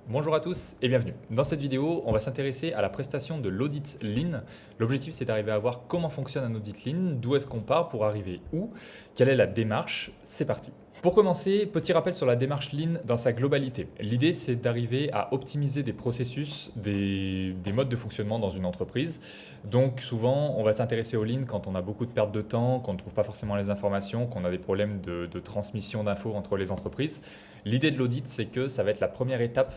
Bonjour à tous et bienvenue. Dans cette vidéo, on va s'intéresser à la prestation de l'audit Lean. L'objectif, c'est d'arriver à voir comment fonctionne un audit Lean, d'où est-ce qu'on part pour arriver où, quelle est la démarche. C'est parti. Pour commencer, petit rappel sur la démarche Lean dans sa globalité. L'idée, c'est d'arriver à optimiser des processus, des modes de fonctionnement dans une entreprise. Donc souvent, on va s'intéresser au Lean quand on a beaucoup de pertes de temps, qu'on ne trouve pas forcément les informations, qu'on a des problèmes de transmission d'infos entre les entreprises. L'idée de l'audit, c'est que ça va être la première étape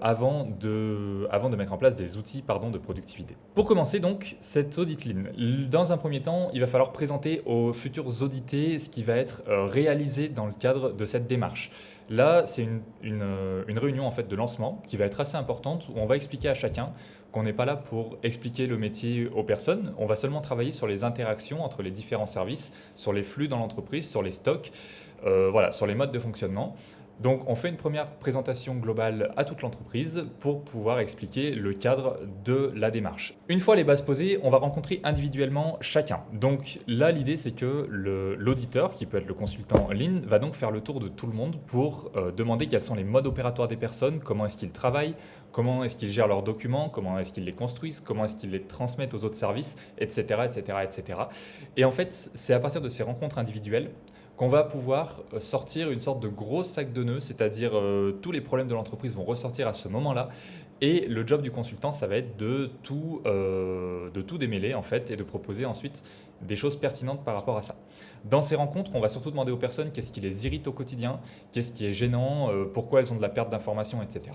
avant de mettre en place des outils de productivité. Pour commencer donc, cet audit Lean, dans un premier temps, il va falloir présenter aux futurs audités ce qui va être réalisé dans le cadre de cette démarche. Là, c'est une réunion en fait de lancement qui va être assez importante où on va expliquer à chacun qu'on n'est pas là pour expliquer le métier aux personnes, on va seulement travailler sur les interactions entre les différents services, sur les flux dans l'entreprise, sur les stocks, voilà, sur les modes de fonctionnement. Donc on fait une première présentation globale à toute l'entreprise pour pouvoir expliquer le cadre de la démarche. Une fois les bases posées, on va rencontrer individuellement chacun. Donc là l'idée c'est que l'auditeur, qui peut être le consultant Lean, va donc faire le tour de tout le monde pour demander quels sont les modes opératoires des personnes, comment est-ce qu'ils travaillent, comment est-ce qu'ils gèrent leurs documents, comment est-ce qu'ils les construisent, comment est-ce qu'ils les transmettent aux autres services, etc. etc., etc. Et en fait c'est à partir de ces rencontres individuelles qu'on va pouvoir sortir une sorte de gros sac de nœuds, c'est-à-dire tous les problèmes de l'entreprise vont ressortir à ce moment-là. Et le job du consultant, ça va être de tout démêler en fait et de proposer ensuite des choses pertinentes par rapport à ça. Dans ces rencontres, on va surtout demander aux personnes qu'est-ce qui les irrite au quotidien, qu'est-ce qui est gênant, pourquoi elles ont de la perte d'informations, etc.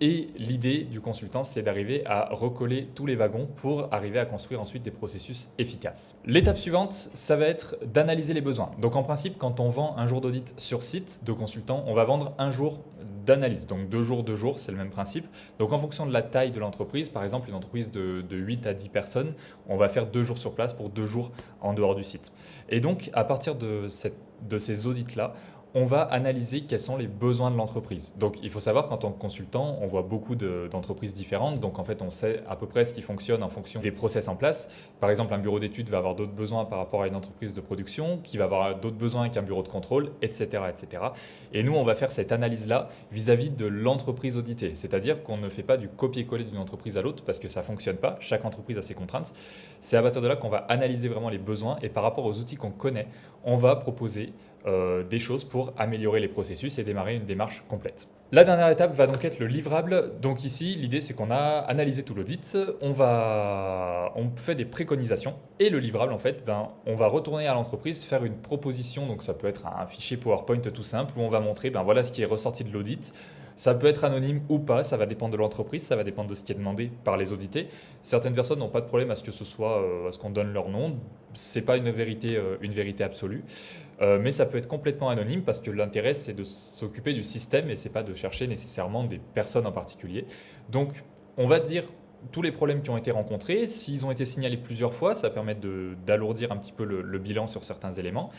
Et l'idée du consultant, c'est d'arriver à recoller tous les wagons pour arriver à construire ensuite des processus efficaces. L'étape suivante, ça va être d'analyser les besoins. Donc en principe, quand on vend un jour d'audit sur site de consultant, on va vendre un jour d'analyse. Donc 2 jours, c'est le même principe. Donc en fonction de la taille de l'entreprise, par exemple une entreprise de 8 à 10 personnes, on va faire 2 jours sur place pour 2 jours en dehors du site. Et donc à partir de ces audits-là, on va analyser quels sont les besoins de l'entreprise. Donc il faut savoir qu'en tant que consultant, on voit beaucoup d'entreprises différentes. Donc en fait, on sait à peu près ce qui fonctionne en fonction des process en place. Par exemple, un bureau d'études va avoir d'autres besoins par rapport à une entreprise de production, qui va avoir d'autres besoins qu'un bureau de contrôle, etc., etc. Et nous, on va faire cette analyse-là vis-à-vis de l'entreprise auditée. C'est-à-dire qu'on ne fait pas du copier-coller d'une entreprise à l'autre parce que ça ne fonctionne pas. Chaque entreprise a ses contraintes. C'est à partir de là qu'on va analyser vraiment les besoins et par rapport aux outils qu'on connaît, on va proposer des choses pour améliorer les processus et démarrer une démarche complète. La dernière étape va donc être le livrable. Donc ici, l'idée c'est qu'on a analysé tout l'audit, on fait des préconisations et le livrable en fait, on va retourner à l'entreprise, faire une proposition. Donc ça peut être un fichier PowerPoint tout simple où on va montrer voilà ce qui est ressorti de l'audit. Ça peut être anonyme ou pas, ça va dépendre de l'entreprise, ça va dépendre de ce qui est demandé par les audités. Certaines personnes n'ont pas de problème à ce que ce soit, à ce qu'on donne leur nom. C'est pas une vérité absolue. Mais ça peut être complètement anonyme parce que l'intérêt c'est de s'occuper du système et c'est pas de chercher nécessairement des personnes en particulier. Donc on va dire tous les problèmes qui ont été rencontrés, s'ils ont été signalés plusieurs fois, ça permet d'alourdir un petit peu le bilan sur certains éléments.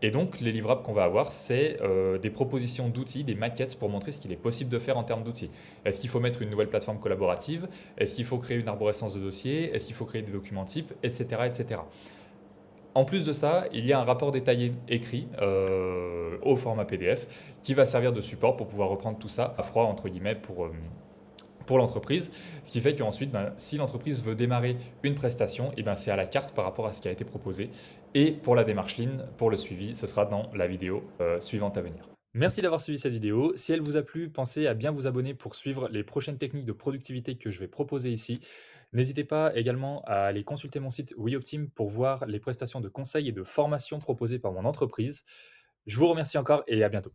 Et donc les livrables qu'on va avoir, c'est des propositions d'outils, des maquettes pour montrer ce qu'il est possible de faire en termes d'outils. Est-ce qu'il faut mettre une nouvelle plateforme collaborative? Est-ce qu'il faut créer une arborescence de dossiers? Est-ce qu'il faut créer des documents types? Etc. etc. En plus de ça, il y a un rapport détaillé écrit au format PDF qui va servir de support pour pouvoir reprendre tout ça à froid, entre guillemets, pour l'entreprise. Ce qui fait qu'ensuite, si l'entreprise veut démarrer une prestation, c'est à la carte par rapport à ce qui a été proposé. Et pour la démarche Lean, pour le suivi, ce sera dans la vidéo suivante à venir. Merci d'avoir suivi cette vidéo. Si elle vous a plu, pensez à bien vous abonner pour suivre les prochaines techniques de productivité que je vais proposer ici. N'hésitez pas également à aller consulter mon site WeOptime pour voir les prestations de conseil et de formation proposées par mon entreprise. Je vous remercie encore et à bientôt.